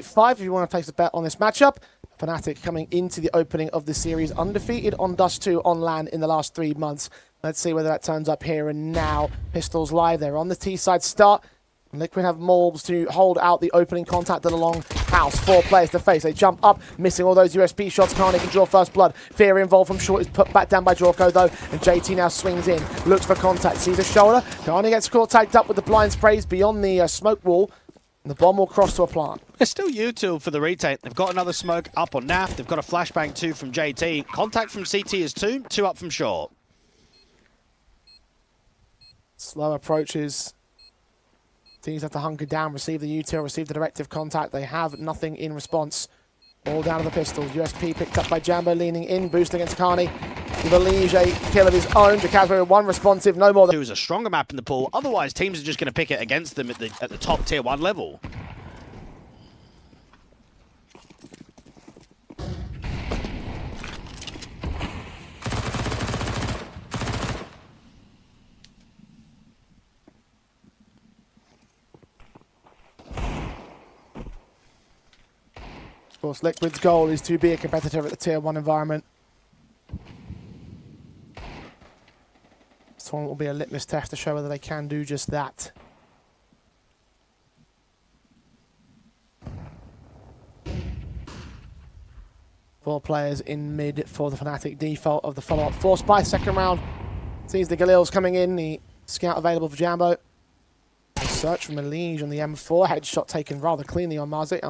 5 if you want to place a bet on this matchup. Fnatic coming into the opening of the series undefeated on Dust2 on LAN in the last 3 months. Let's see whether that turns up here and now. Pistols live. They're on the T side start. Liquid have Morbs to hold out the opening contact at a long house. 4 players to face. They jump up, missing all those USP shots. Carney can draw first blood. Fear involved from short is put back down by Jorko though. And JT now swings in, looks for contact, sees a shoulder. Carney gets caught tagged up with the blind sprays beyond the smoke wall. And the bomb will cross to a plant. It's still U2 for the retake. They've got another smoke up on NAF. They've got a flashbang 2 from JT. Contact from CT is 2 up from short. Slow approaches. Teams have to hunker down, receive the util, receive the directive contact. They have nothing in response. All down to the pistols. USP picked up by Jambo, leaning in, boost against Carney. He believes a kill of his own. Jacazmo with 1 responsive, no more. 2 is a stronger map in the pool. Otherwise, teams are just going to pick it against them at the top tier 1 level. Of course, Liquid's goal is to be a competitor at the tier 1 environment. This one will be a litmus test to show whether they can do just that. Four players in mid for the Fnatic default of the follow-up force by second round. Sees the Galils coming in, the scout available for Jambo. Search from Elige on the M4, headshot taken rather cleanly on Marze.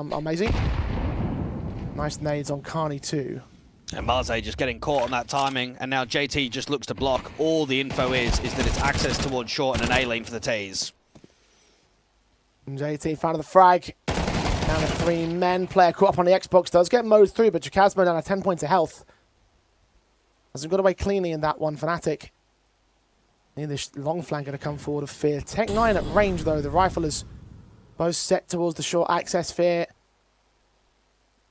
Nice nades on Carney too. And Marze just getting caught on that timing, and now JT just looks to block. All the info is that it's access towards short and an A lane for the Taze. And JT found the frag. Down to 3 men. Player caught up on the Xbox does get mowed through, but Jacazmo down to 10 points of health. Hasn't got away cleanly in that one, Fnatic. Need this long flanker to come forward of Fear. Tech 9 at range though. The rifle is both set towards the short access. Fear.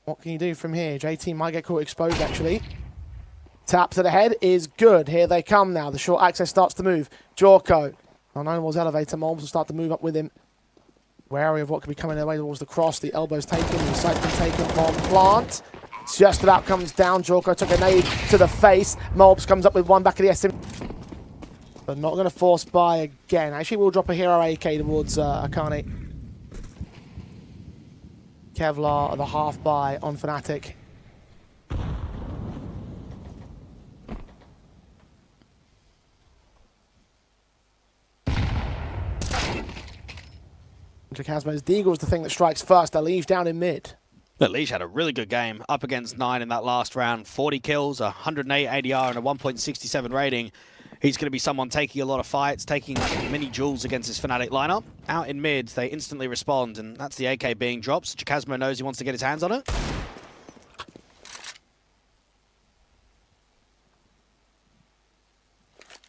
What can you do from here? JT might get caught exposed, actually. Tap to the head is good. Here they come now. The short access starts to move. Jorko. Unknownable's elevator. Morbs will start to move up with him. Wary of what could be coming their way towards the cross. The elbow's taken. The sight been taken from plant. Just about comes down. Jorko took a nade to the face. Morbs comes up with 1 back of the SM. But not going to force buy again. Actually, we'll drop a hero AK towards Akane. Kevlar, the half buy on Fnatic. Jacazmo's Deagle is the thing that strikes first. Elige down in mid. Elige had a really good game up against 9 in that last round. 40 kills, 108 ADR, and a 1.67 rating. He's going to be someone taking a lot of fights, taking many duels against his Fnatic lineup. Out in mid, they instantly respond, and that's the AK being dropped. Jacazmo knows he wants to get his hands on it.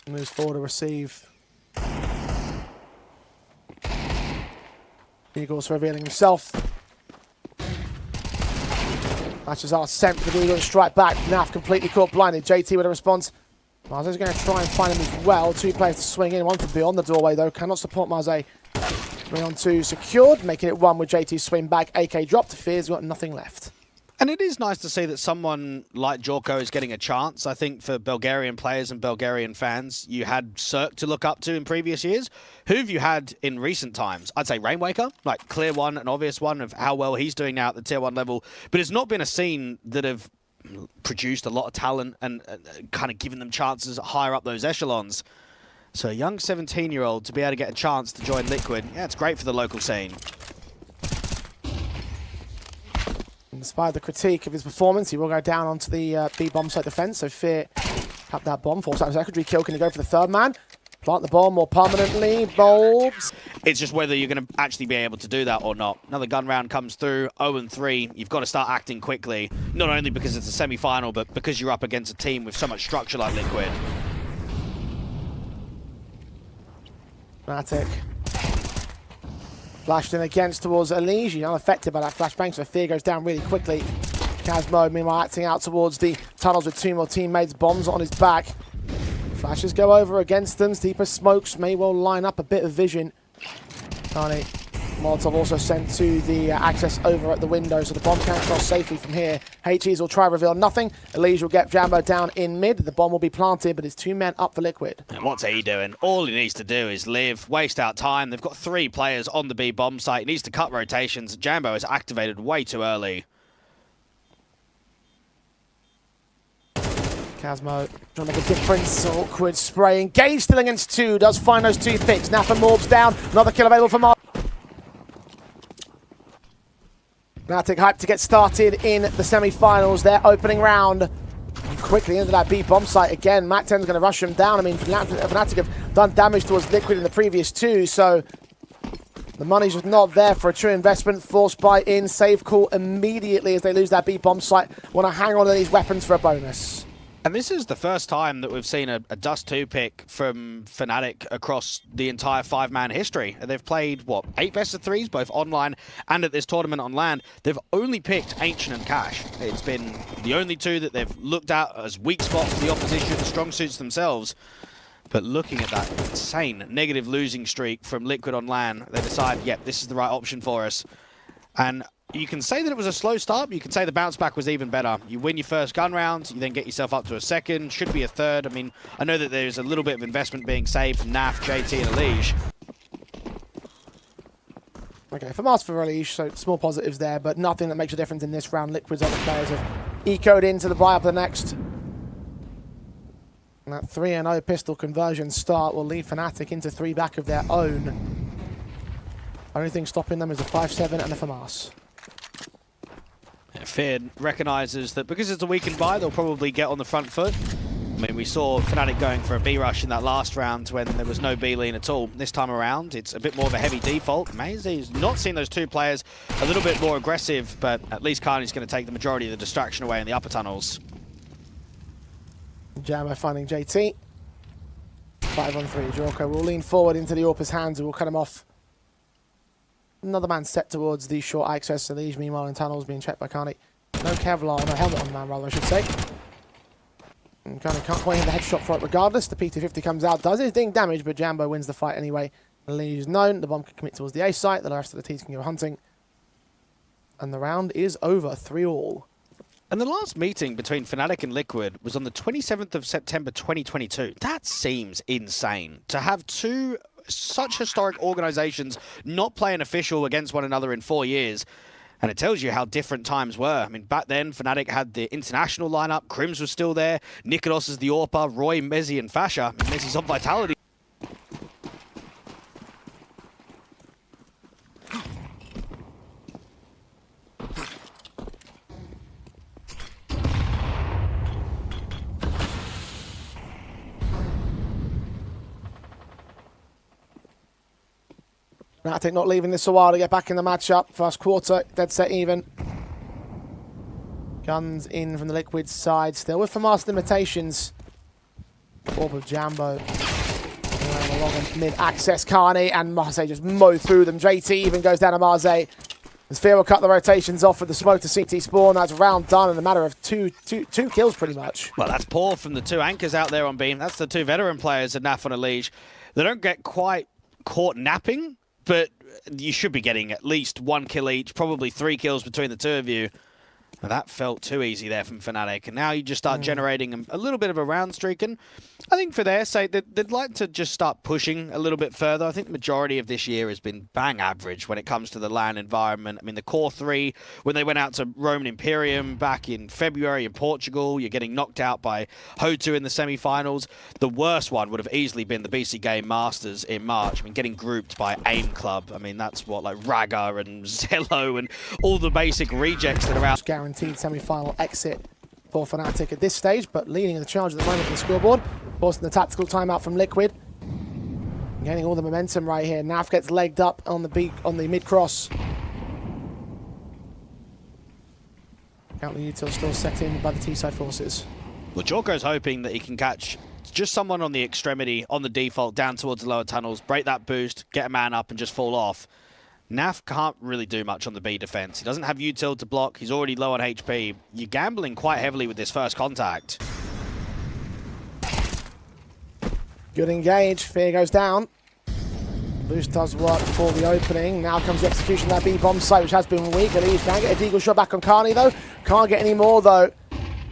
Moves forward to receive. Eagles revealing himself. Matches are sent for the Eagle to strike back. Naf completely caught blinded. JT with a response. Marze's going to try and find him as well. 2 players to swing in. 1 from beyond the doorway, though. Cannot support Marze. 3 on 2 secured, making it 1 with JT swing back. AK dropped. Fear's got nothing left. And it is nice to see that someone like Jorko is getting a chance. I think for Bulgarian players and Bulgarian fans, you had Cirque to look up to in previous years. Who have you had in recent times? I'd say Rainwaker, like clear one, an obvious one of how well he's doing now at the tier 1 level. But it's not been a scene that have produced a lot of talent and kind of given them chances higher up those echelons. So a young 17-year-old to be able to get a chance to join Liquid, yeah, it's great for the local scene. Despite the critique of his performance, he will go down onto the B bomb site defense. So Fear have that bomb, force out a secondary kill. Can he go for the 3rd man? Plant the bomb more permanently. Bulbs. It's just whether you're going to actually be able to do that or not. Another gun round comes through, 0-3. You've got to start acting quickly, not only because it's a semi-final, but because you're up against a team with so much structure like Liquid. Fnatic. Flashed in against towards Elige, unaffected by that flashbang, so Fear goes down really quickly. Kazmo, meanwhile, acting out towards the tunnels with 2 more teammates. Bombs on his back. Flashes go over against them. Deeper smokes may well line up a bit of vision. Carney Molotov also sent to the access over at the window, so the bomb can't cross safely from here. HEs will try reveal nothing. Elise will get Jambo down in mid. The bomb will be planted, but it's 2 men up for Liquid. And what's he doing? All he needs to do is live, waste out time. They've got 3 players on the B bomb site. He needs to cut rotations. Jambo is activated way too early. Casmo trying to make a difference. Awkward spray. Engaged still against 2. Does find those 2 picks. Napa Morbs down. Another kill available for Mark. Fnatic hyped to get started in the semi-finals. Their opening round. And quickly into that B bomb site again. Mac 10's going to rush them down. I mean, Fnatic have done damage towards Liquid in the previous 2, so the money's just not there for a true investment. Forced buy in. Save call immediately as they lose that B bomb site. Want to hang on to these weapons for a bonus. And this is the first time that we've seen a Dust2 pick from Fnatic across the entire 5-man history. They've played, what, 8 best-of-3s, both online and at this tournament on land. They've only picked Ancient and Cash. It's been the only 2 that they've looked at as weak spots for the opposition, strong suits themselves. But looking at that insane negative losing streak from Liquid on land, they decide, yep, this is the right option for us. And you can say that it was a slow start, but you can say the bounce back was even better. You win your first gun round, you then get yourself up to a second, should be a third. I mean, I know that there's a little bit of investment being saved from Naf, JT, and Elige. Okay, for Master for Elige, so small positives there, but nothing that makes a difference in this round. Liquid's other players have ecoed into the buy up the next. And that 3-0 pistol conversion start will lead Fnatic into 3 back of their own. Only thing stopping them is a 5-7 and a FAMAS. Fear recognises that because it's a weakened buy, they'll probably get on the front foot. I mean, we saw Fnatic going for a B rush in that last round when there was no B lane at all. This time around, it's a bit more of a heavy default. Maze's not seen those 2 players a little bit more aggressive, but at least Carney's going to take the majority of the distraction away in the upper tunnels. Jambo finding JT. 5-on-3. Jorko will lean forward into the AWP's hands and will cut him off. Another man set towards the short access. Elige, meanwhile, in tunnels being checked by Carney. No Kevlar, no helmet on the man, rather, I should say. And Carney can't quite hit the headshot for it regardless. The P250 comes out, does his ding damage, but Jambo wins the fight anyway. Elige's known. The bomb can commit towards the A site. The rest of the teams can go hunting. And the round is over, 3-all. And the last meeting between Fnatic and Liquid was on the 27th of September 2022. That seems insane. To have 2 such historic organizations not play an official against one another in 4 years. And it tells you how different times were. I mean, back then, Fnatic had the international lineup. Crims was still there. Nikodos is the AWPer. Roy, Mezzi, and Fasha. I mean, Mezzi's on Vitality. Fnatic not leaving this a while to get back in the matchup. First quarter, dead set even. Guns in from the Liquid side, still with FAMAS limitations. Orb of Jambo. Along mid-access, Carney and Marseille just mow through them. JT even goes down to Marseille. As Fear will cut the rotations off with the smoke to CT spawn. That's round done in a matter of two kills pretty much. Well, that's poor from the 2 anchors out there on beam. That's the 2 veteran players of Naf and Elige. They don't get quite caught napping, but you should be getting at least 1 kill each, probably 3 kills between the 2 of you. And that felt too easy there from Fnatic. And now you just start generating a little bit of a round streak. And I think for their sake, they'd like to just start pushing a little bit further. I think the majority of this year has been bang average when it comes to the LAN environment. I mean, the core 3, when they went out to Roman Imperium back in February in Portugal, you're getting knocked out by Ho2 in the semi-finals. The worst one would have easily been the BC Game Masters in March. I mean, getting grouped by AIM Club. I mean, that's what, like Raga and Zello and all the basic rejects that are out. Guaranteed semi-final exit for Fnatic at this stage, but leading the charge at the moment on the scoreboard. Forcing the tactical timeout from Liquid. Gaining all the momentum right here. Naf gets legged up on the mid-cross. Counter util still set in by the T-side forces. Well, Jorko's hoping that he can catch just someone on the extremity, on the default, down towards the lower tunnels, break that boost, get a man up and just fall off. Naf can't really do much on the B defense. He doesn't have util to block. He's already low on HP. You're gambling quite heavily with this first contact. Good engage. Fear goes down. Boost does work for the opening. Now comes the execution of that B bomb site, which has been weak. At least can get a deagle shot back on Carney though. Can't get any more though.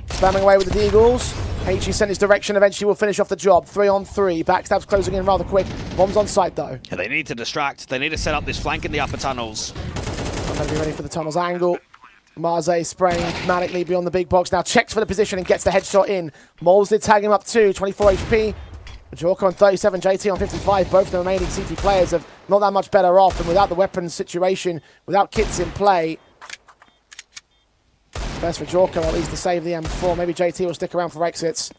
Spamming away with the deagles. HE sent his direction. Eventually will finish off the job. 3 on 3. Backstab's closing in rather quick. Bombs on site though. Yeah, they need to distract. They need to set up this flank in the upper tunnels. I'm going to be ready for the tunnels angle. Marze spraying dramatically beyond the big box. Now checks for the position and gets the headshot in. Moles did tag him up too. 24 HP. Jorko on 37, JT on 55. Both the remaining CT players are not that much better off. And without the weapons situation, without kits in play, best for Jorko at least to save the M4. Maybe JT will stick around for exits.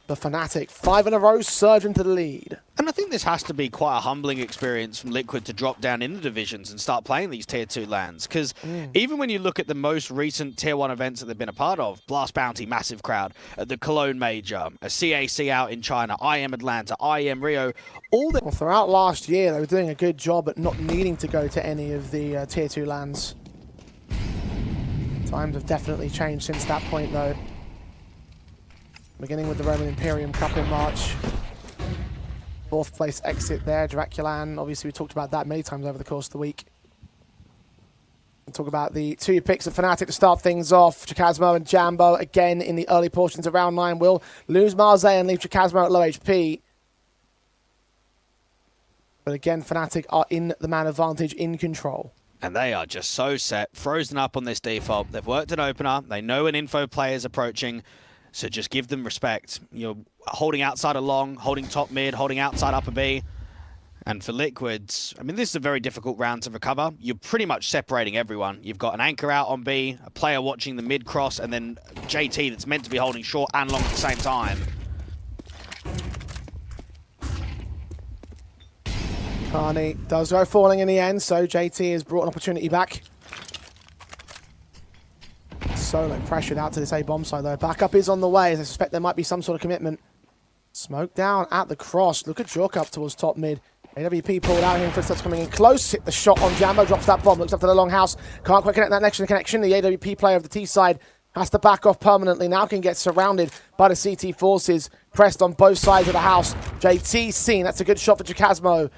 The Fnatic, 5 in a row, surge into the lead. And I think this has to be quite a humbling experience from Liquid to drop down in the divisions and start playing these Tier 2 lands. Because even when you look at the most recent Tier 1 events that they've been a part of, Blast Bounty, massive crowd, at the Cologne Major, a CAC out in China, IM Atlanta, IM Rio, all the... Well, throughout last year, they were doing a good job at not needing to go to any of the Tier 2 lands. Times have definitely changed since that point, though. Beginning with the Roman Imperium Cup in March. 4th place exit there, Draculan. Obviously, we talked about that many times over the course of the week. We'll talk about the 2 picks of Fnatic to start things off. Chakasmo and Jambo, again, in the early portions of round 9, will lose Marze and leave Chakasmo at low HP. But again, Fnatic are in the man advantage, in control. And they are just so set, frozen up on this default. They've worked an opener. They know an info player is approaching. So just give them respect. You're holding outside a long, holding top mid, holding outside upper B. And for Liquids, I mean, this is a very difficult round to recover. You're pretty much separating everyone. You've got an anchor out on B, a player watching the mid cross, and then JT that's meant to be holding short and long at the same time. Carney does go falling in the end, so JT has brought an opportunity back. Solo pressured out to this A bomb side though. Backup is on the way, as I suspect there might be some sort of commitment. Smoke down at the cross. Look at Jork up towards top mid. AWP pulled out here, footsteps coming in close. Hit the shot on Jambo, drops that bomb, looks up to the long house. Can't quite connect that next connection. The AWP player of the T side has to back off permanently. Now can get surrounded by the CT forces. Pressed on both sides of the house. JT seen. That's a good shot for Chakasmo.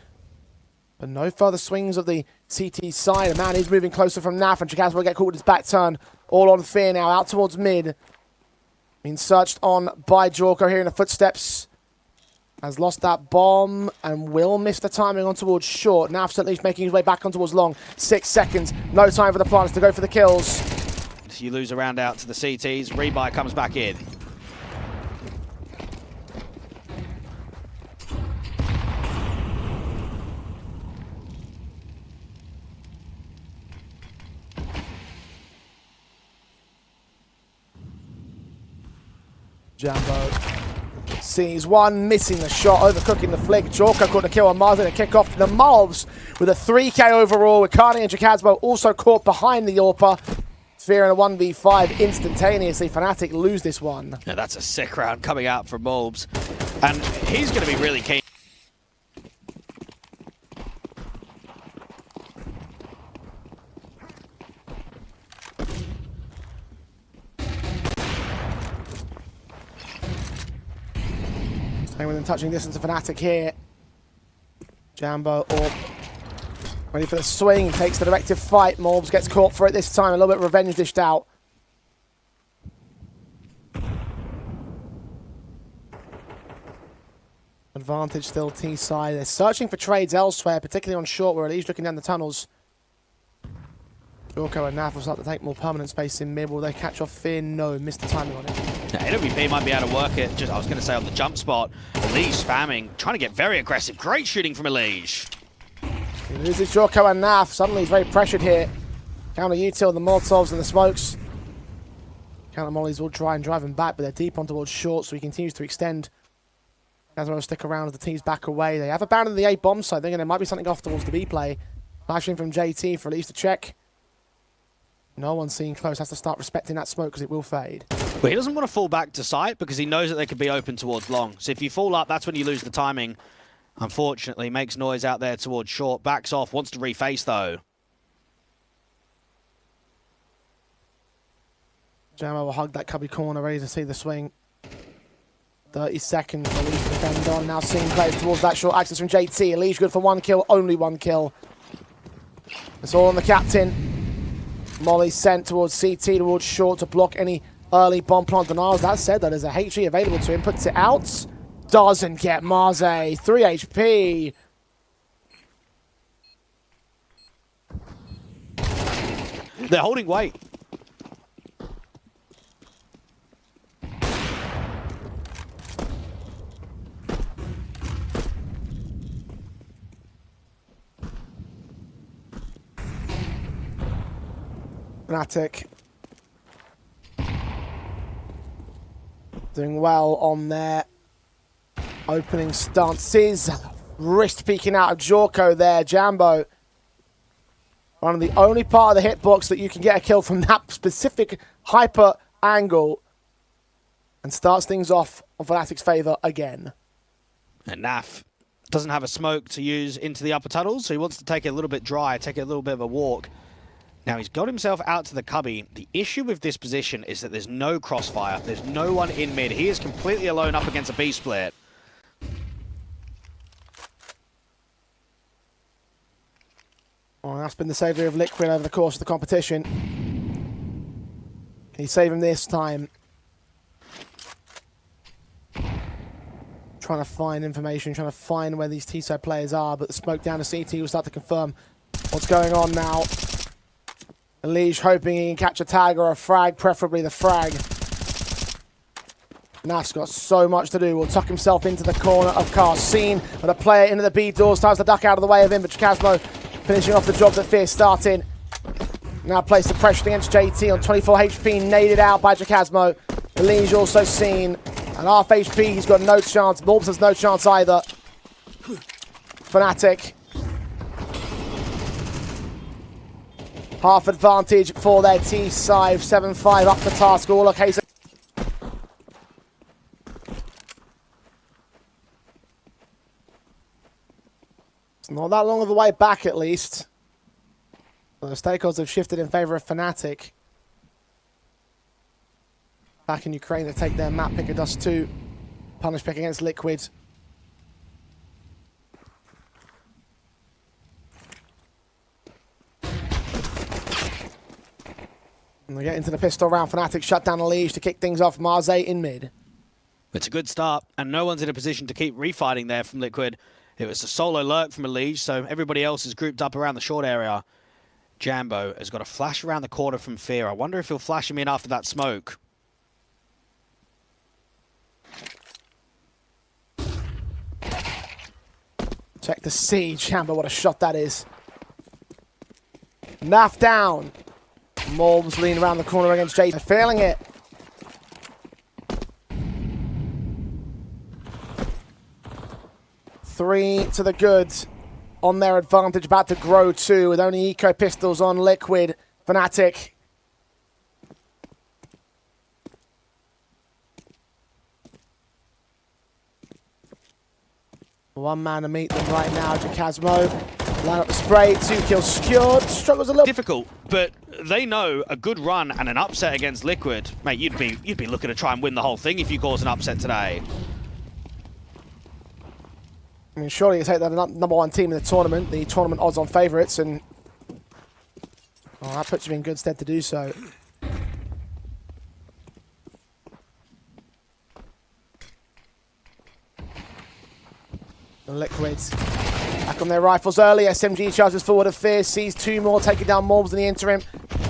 But no further swings of the CT side. A man is moving closer from NAF, and Chakasmo will get caught with his back turn. All on fear now, out towards mid. Being searched on by Jorko here in the footsteps. Has lost that bomb and will miss the timing on towards short. Naf's at least making his way back on towards long. 6 seconds. No time for the plants to go for the kills. You lose a round out to the CTs. Rebuy comes back in. Jambo sees one, missing the shot, overcooking the flick. Jorko caught the kill on Mars, and a kick off to the Malbs with a 3k overall, with Carney and Chakasmo also caught behind the AWPer. Fear in a 1v5 instantaneously. Fnatic lose this one. Yeah, that's a sick round coming out from Malbs. And he's going to be really keen. Within touching distance of Fnatic here. Jambo or ready for the swing, takes the directive fight. Morbs gets caught for it this time. A little bit of revenge dished out. Advantage still T side. They're searching for trades elsewhere, particularly on short, where Elise looking down the tunnels. Jorko and Naf will start to take more permanent space in mid. Will they catch off Fear? No, missed the timing on it. AWP might be able to work it, just I was going to say on the jump spot. Elise spamming, trying to get very aggressive. Great shooting from Elise. He loses Jorko and Naf. Suddenly he's very pressured here. Counter util, the Molotovs and the smokes. Counter mollies will try and drive him back, but they're deep on towards short, so he continues to extend. As well stick around as the teams back away. They have abandoned the A bomb side. Thinking there might be something off towards the B play. Flashing from JT for Elise to check. No one's seen close. Has to start respecting that smoke because it will fade. But he doesn't want to fall back to site because he knows that they could be open towards long. So if you fall up, that's when you lose the timing. Unfortunately, makes noise out there towards short. Backs off, wants to reface though. Jammo will hug that cubby corner, ready to see the swing. 30 seconds. Elise to defend on. Now seeing players towards that short access from JT. Elise good for 1 kill, only 1 kill. It's all on the captain. Molly sent towards CT, towards short to block any early bomb plant denials. That said, there's a HE available to him. Puts it out. Doesn't get Marze. 3 HP. They're holding weight. Fnatic doing well on their opening stances. Wrist peeking out of Jorko there. Jambo, one of the only part of the hitbox that you can get a kill from that specific hyper angle, and starts things off on Fnatic's favour again. And Naf doesn't have a smoke to use into the upper tunnels, so he wants to take it a little bit dry, take it a little bit of a walk. Now he's got himself out to the cubby. The issue with this position is that there's no crossfire. There's no one in mid. He is completely alone up against a B split. Well, that's been the saviour of Liquid over the course of the competition. Can he save him this time? Trying to find information, trying to find where these T-side players are, but the smoke down to CT will start to confirm what's going on now. Elige hoping he can catch a tag or a frag, preferably the frag. Naf's got so much to do. Will tuck himself into the corner of Carsine, but a player into the B doors tries to duck out of the way of him, but Chikazmo finishing off the job that Fierce started. Now place the pressure against JT on 24 HP, naded out by Chikazmo. Elige also seen, and half HP, he's got no chance. Morbs has no chance either. Fnatic. Half advantage for their T-side, 7-5 up to task. All okay. It's not that long of a way back, at least. Well, the stakeholders have shifted in favour of Fnatic. Back in Ukraine to take their map pick of Dust2. Punish pick against Liquid. And they get into the pistol round. Fnatic shut down the Liege to kick things off. Marze in mid. It's a good start, and no one's in a position to keep refighting there from Liquid. It was a solo lurk from a Liege, so everybody else is grouped up around the short area. Jambo has got a flash around the corner from Fear. I wonder if he'll flash him in after that smoke. Check the siege. Jambo, what a shot that is. Naf down. Morbs lean around the corner against Jay. They're failing it. Three to the good on their advantage. About to grow two with only eco pistols on Liquid. Fnatic. One man to meet them right now. Chikazmo. Line up the spray, 2 kills secured. Struggles a little. Difficult, but they know a good run and an upset against Liquid. Mate, you'd be looking to try and win the whole thing if you cause an upset today. I mean, surely you take that #1 team in the tournament odds-on favourites, and well, that puts you in good stead to do so. The Liquids back on their rifles early. SMG charges forward of Fierce, sees 2 more, taking down Morbs in the interim.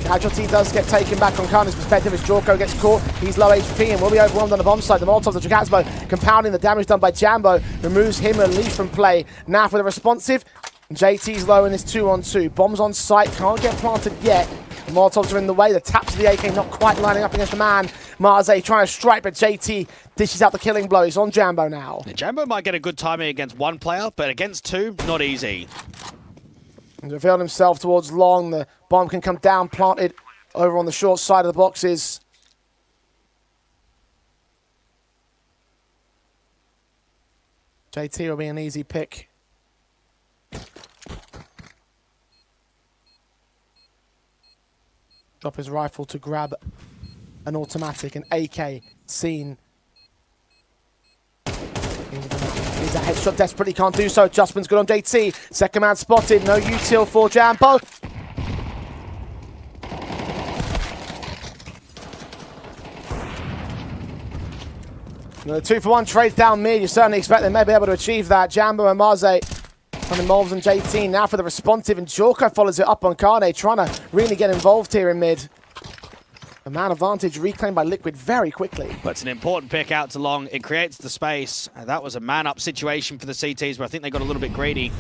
Casualty does get taken back on Karna's perspective as Jorko gets caught. He's low HP and will be overwhelmed on the bomb side. The Molotovs of Chikazmo compounding the damage done by Jambo. Removes him at least from play. Naf with a responsive. JT's low in this 2-on-2. Bombs on site, can't get planted yet. The Molotovs are in the way. The taps of the AK not quite lining up against the man. Marze trying to strike, but JT dishes out the killing blow. He's on Jambo now. Yeah, Jambo might get a good timing against one player, but against two, not easy. He's revealed himself towards long. The bomb can come down, planted over on the short side of the boxes. JT will be an easy pick. Drop his rifle to grab an automatic, an AK seen Needs that headshot, desperately can't do so. Adjustment's good on JT. Second man spotted, no util for Jambo. The 2-for-1 trades down mid. You certainly expect they may be able to achieve that. Jambo and Marze on the Molves and JT now for the responsive, and Jorko follows it up on Kane, trying to really get involved here in mid. A man advantage reclaimed by Liquid very quickly. But it's an important pick out to long. It creates the space. And that was a man-up situation for the CTs where I think they got a little bit greedy.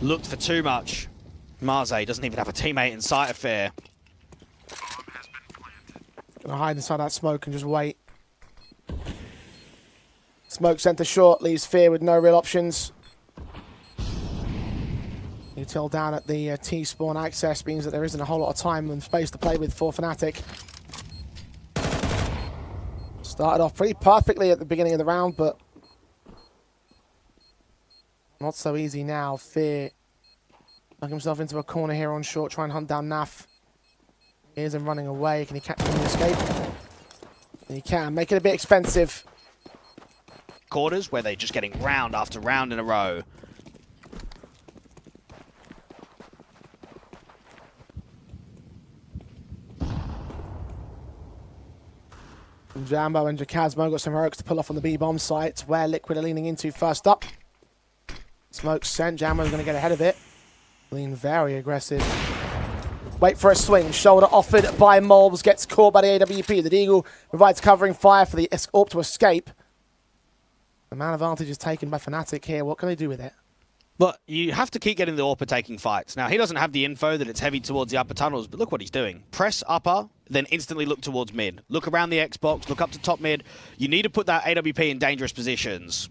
Looked for too much. Marze doesn't even have a teammate in sight of Fear. Gonna hide inside that smoke and just wait. Smoke center short, leaves Fear with no real options. Util down at the T-spawn access means that there isn't a whole lot of time and space to play with for Fnatic. Started off pretty perfectly at the beginning of the round, but not so easy now. Fear dug himself into a corner here on short, try and hunt down Naf. Here's him running away. Can he catch him in the escape? He can. Make it a bit expensive. Quarters where they're just getting round after round in a row. Jambo and Jacasmo got some heroics to pull off on the B-bomb site, where Liquid are leaning into first up. Smoke sent. Jambo's going to get ahead of it. Lean very aggressive. Wait for a swing. Shoulder offered by Molbs. Gets caught by the AWP. The Deagle provides covering fire for the AWP to escape. The man advantage is taken by Fnatic here. What can they do with it? But you have to keep getting the AWP taking fights. Now, he doesn't have the info that it's heavy towards the upper tunnels, but look what he's doing. Press upper, then instantly look towards mid. Look around the Xbox, look up to top mid. You need to put that AWP in dangerous positions.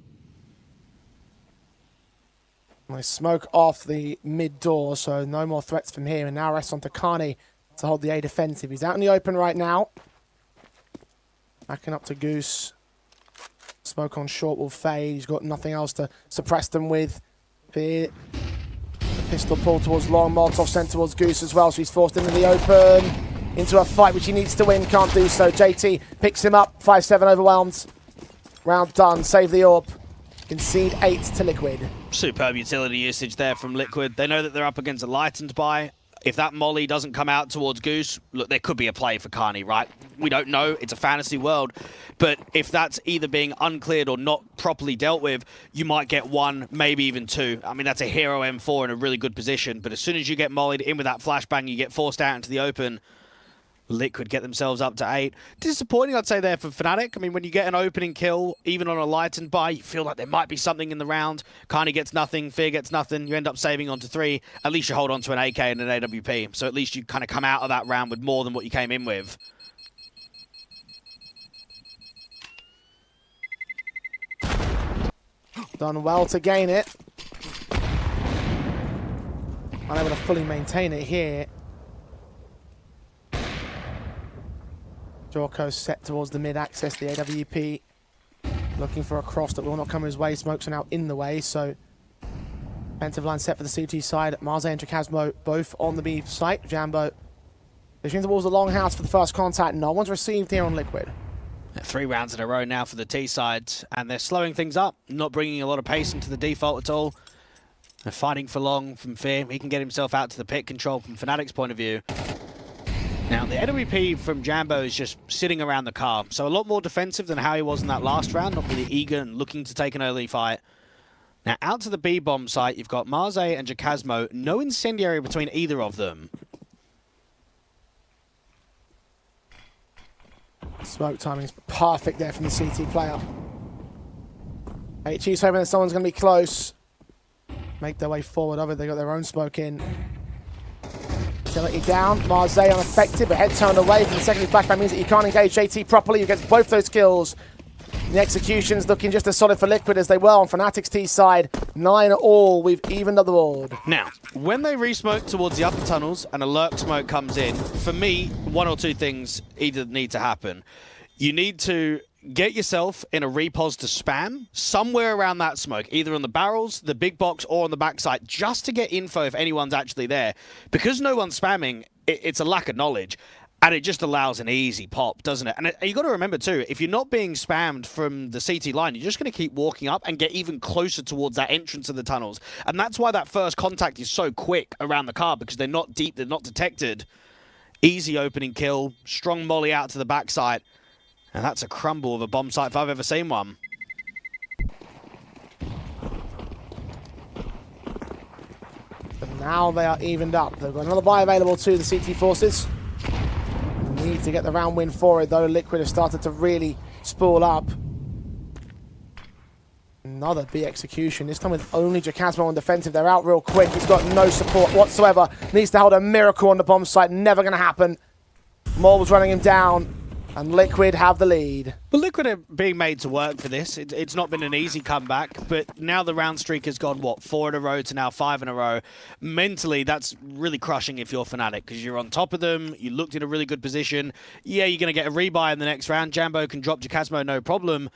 They smoke off the mid door, so no more threats from here. And now rests on Kane to hold the A defensive. He's out in the open right now. Backing up to Goose. Smoke on short will fade. He's got nothing else to suppress them with. The pistol pull towards long. Molotov sent towards Goose as well, so he's forced into the open. Into a fight which he needs to win. Can't do so. JT picks him up. 5-7 overwhelmed. Round done. Save the AWP. Concede 8 to Liquid. Superb utility usage there from Liquid. They know that they're up against a lightened buy. If that molly doesn't come out towards Goose, look, there could be a play for Kane, right? We don't know. It's a fantasy world. But if that's either being uncleared or not properly dealt with, you might get one, maybe even two. I mean, that's a hero M4 in a really good position. But as soon as you get mollied in with that flashbang, you get forced out into the open. Liquid get themselves up to 8. Disappointing, I'd say, there for Fnatic. I mean, when you get an opening kill, even on a lightened buy, you feel like there might be something in the round. Kane gets nothing, Fear gets nothing. You end up saving onto 3. At least you hold on to an AK and an AWP. So at least you kind of come out of that round with more than what you came in with. Done well to gain it. Unable to fully maintain it here. Jorko set towards the mid access, the AWP. Looking for a cross that will not come his way. Smokes are now in the way, so defensive line set for the CT side. Marze and Jacasmo both on the B site. Jambo pushing towards the longhouse for the first contact. No one's received here on Liquid. 3 rounds in a row now for the T side, and they're slowing things up, not bringing a lot of pace into the default at all. They're fighting for long from Fear. He can get himself out to the pit control from Fnatic's point of view. Now, the AWP from Jambo is just sitting around the car, so a lot more defensive than how he was in that last round, not really eager and looking to take an early fight. Now, out to the B-bomb site, you've got Marze and Jacasmo. No incendiary between either of them. Smoke timing is perfect there from the CT player. HG's hoping that someone's going to be close. Make their way forward over. They got their own smoke in. Utility down. Marze unaffected, but head turned away from the secondary flashback means that you can't engage JT properly. You get both those kills. The execution's looking just as solid for Liquid as they were on Fnatic's T side. 9-all. We've evened up the board. Now, when they re-smoke towards the upper tunnels and a lurk smoke comes in, for me, one or two things either need to happen. You need to get yourself in a repos to spam somewhere around that smoke, either on the barrels, the big box, or on the backside, just to get info if anyone's actually there. Because no one's spamming, it's a lack of knowledge. And it just allows an easy pop, doesn't it? And you got to remember too, if you're not being spammed from the CT line, you're just going to keep walking up and get even closer towards that entrance of the tunnels. And that's why that first contact is so quick around the car, because they're not deep, they're not detected. Easy opening kill, strong molly out to the backside. And that's a crumble of a bomb site if I've ever seen one. But now they are evened up. They've got another buy available to the CT forces. Need to get the round win for it, though. Liquid have started to really spool up. Another B execution, this time with only Jacasmo on defensive. They're out real quick. He's got no support whatsoever. Needs to hold a miracle on the bomb site. Never going to happen. Morble's running him down, and Liquid have the lead. Well, Liquid are being made to work for this. It's not been an easy comeback, but now the round streak has gone, what, 4 in a row to now 5 in a row. Mentally, that's really crushing if you're Fnatic, because you're on top of them, you looked in a really good position. Yeah, you're going to get a rebuy in the next round. Jambo can drop Jacasmo, no problem.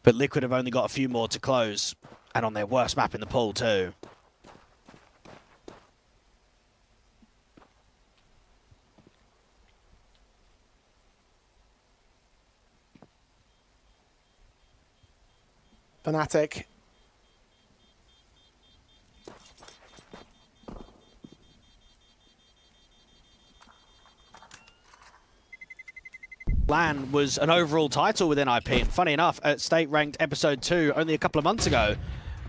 But Liquid have only got a few more to close, and on their worst map in the pool, too. Fnatic. LAN was an overall title within IP, and funny enough, at State Ranked Episode 2 only a couple of months ago.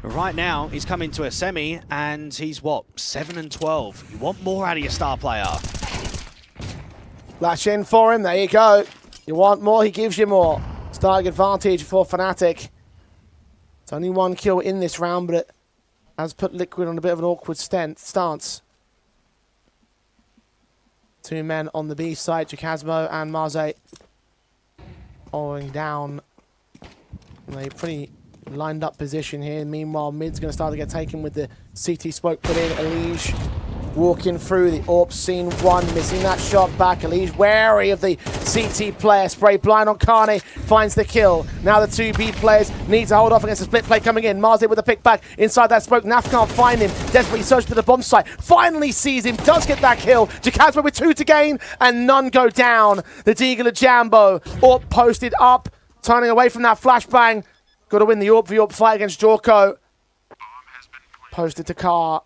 Right now, he's come into a semi, and he's, what, 7-12. You want more out of your star player. Flash in for him, there you go. You want more, he gives you more. Starting advantage for Fnatic. It's only 1 kill in this round, but it has put Liquid on a bit of an awkward stance. 2 men on the B side, Jacasmo and Marze following down in a pretty lined up position here. Meanwhile, mid's going to start to get taken with the CT smoke put in. Elige walking through the AWP, seen 1, missing that shot back. Elige wary of the CT player, spray blind on Carney, finds the kill. Now the 2 B players need to hold off against a split play coming in. Marze with a pick back inside that smoke. Naf can't find him, desperately searches for the bomb site, finally sees him, does get that kill. Jacasmo with 2 to gain, and none go down. The Deagle of Jambo, AWP posted up, turning away from that flashbang. Got to win the AWP v AWP fight against Jorko. Posted to Car.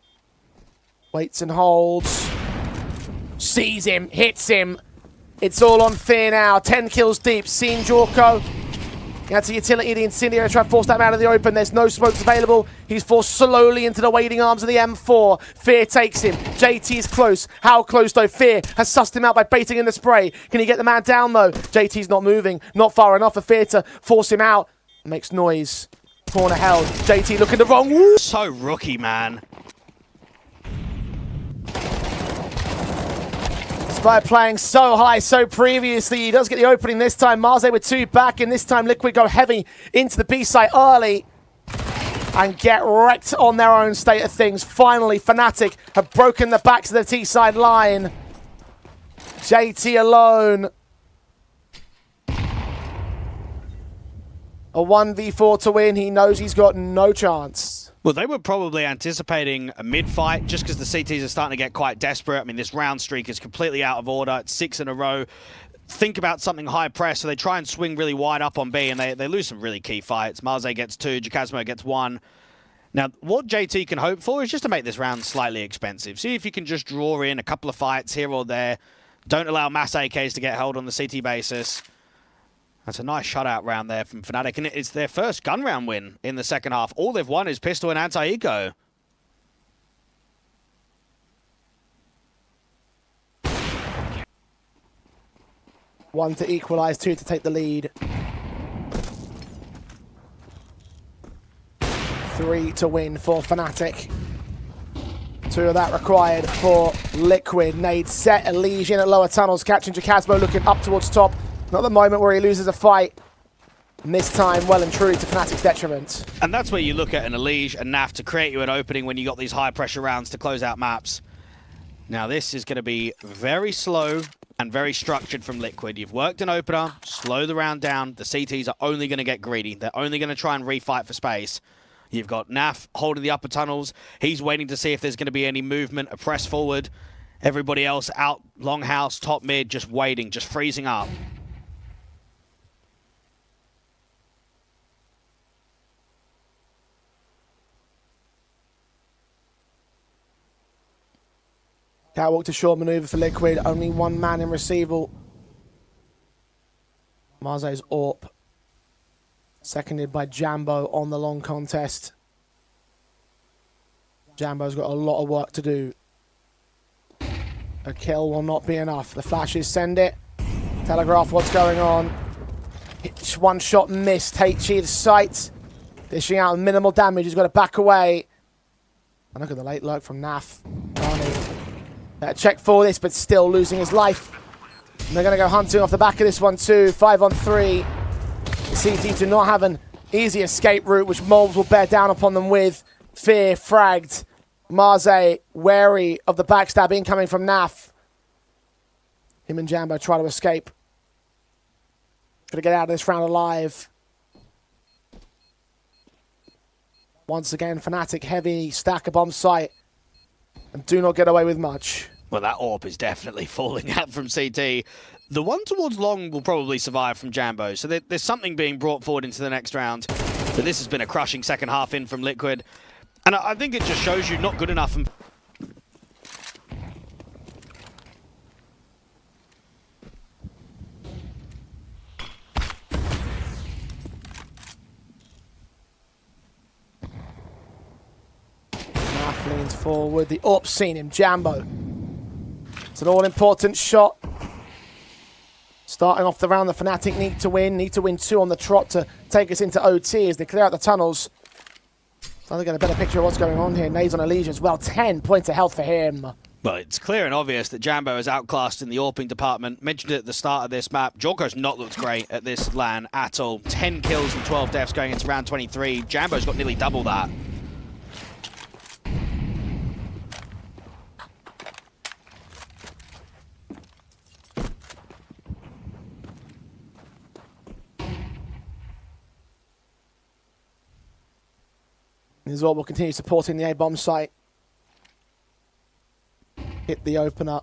Waits and holds. Sees him, hits him. It's all on Fear now. 10 kills deep. Seen Jorko. That's a utility. The Incendiary try to force that man out of the open. There's no smokes available. He's forced slowly into the waiting arms of the M4. Fear takes him. JT is close. How close though? Fear has sussed him out by baiting in the spray. Can he get the man down though? JT's not moving. Not far enough for Fear to force him out. Makes noise. Corner held. JT looking the wrong. Woo! So rookie, man. By playing so high so previously, he does get the opening this time. Marze with 2 back, and this time Liquid go heavy into the B site early and get wrecked on their own state of things. Finally, Fnatic have broken the backs of the T side line. JT alone. A 1v4 to win. He knows he's got no chance. Well, they were probably anticipating a mid-fight just because the CTs are starting to get quite desperate. I mean, this round streak is completely out of order. It's 6 in a row. Think about something high press, so they try and swing really wide up on B, and they lose some really key fights. Marze gets 2, Jacasmo gets 1. Now, what JT can hope for is just to make this round slightly expensive. See if you can just draw in a couple of fights here or there. Don't allow mass AKs to get held on the CT basis. That's a nice shutout round there from Fnatic, and it's their first gun round win in the second half. All they've won is pistol and anti-eco. One to equalise, 2 to take the lead. 3 to win for Fnatic. 2 of that required for Liquid. Nade set, Elige in at lower tunnels, catching Jacasmo looking up towards top. Not the moment where he loses a fight. And this time, well and truly to Fnatic's detriment. And that's where you look at an Elige and Naf to create you an opening when you got these high pressure rounds to close out maps. Now this is going to be very slow and very structured from Liquid. You've worked an opener, slow the round down. The CTs are only going to get greedy. They're only going to try and refight for space. You've got Naf holding the upper tunnels. He's waiting to see if there's going to be any movement, a press forward. Everybody else out, longhouse, top mid, just waiting, just freezing up. Catwalk to short maneuver for Liquid. Only one man in receival. Marseille's AWP. Seconded by Jambo on the long contest. Jambo's got a lot of work to do. A kill will not be enough. The flashes send it. Telegraph what's going on. One shot missed. HE to sight. Dishing out minimal damage. He's got to back away. And look at the late lurk from Naf. Check for this, but still losing his life. And they're going to go hunting off the back of this one too. 5 on 3. The CT do not have an easy escape route, which Mobs will bear down upon them with. Fear fragged. Marseille wary of the backstab incoming from Naf. Him and Jambo try to escape. Try to get out of this round alive. Once again, Fnatic heavy, stack a bomb site, and do not get away with much. Well, that AWP is definitely falling out from CT. The one towards long will probably survive from Jambo, so there's something being brought forward into the next round. But this has been a crushing second half in from Liquid. And I think it just shows you not good enough. Naf leans forward. The AWP seen him, Jambo. It's an all-important shot. Starting off the round, the Fnatic need to win 2 on the trot to take us into OT as they clear out the tunnels. So they get a better picture of what's going on here. Nades on Elysian as well. 10 points of health for him. Well, it's clear and obvious that Jambo is outclassed in the AWPing department. Mentioned it at the start of this map. Jorko's not looked great at this LAN at all. 10 kills and 12 deaths going into round 23. Jambo's got nearly double that. Zorb will continue supporting the A-bomb site. Hit the opener.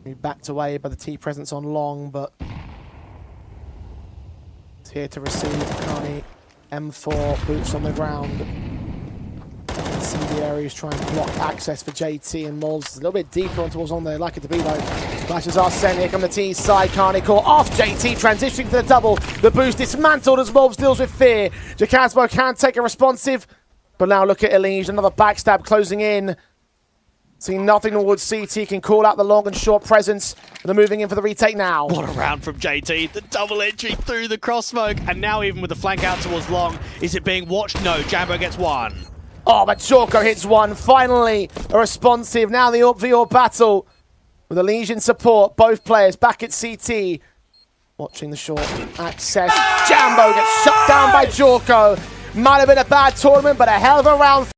We backed away by the T presence on long, but it's here to receive. Kani, M4, boots on the ground. Incendiaries trying to block access for JT and Moles. A little bit deeper on towards on there, like it to be though. Flashes are sent. Here come the T side. Carney caught off JT, transitioning to the double. The boost dismantled as Moles deals with fear. Jacasmo can take a responsive, but now look at Elige. Another backstab closing in. Seeing nothing towards CT, can call out the long and short presence. They're moving in for the retake now. What a round from JT. The double entry through the cross smoke. And now even with the flank out towards long, is it being watched? No, Jambo gets one. Oh, but Jorko hits one. Finally, a responsive. Now the AWP v AWP battle with the Legion support. Both players back at CT. Watching the short access. Jambo gets shut down by Jorko. Might have been a bad tournament, but a hell of a round.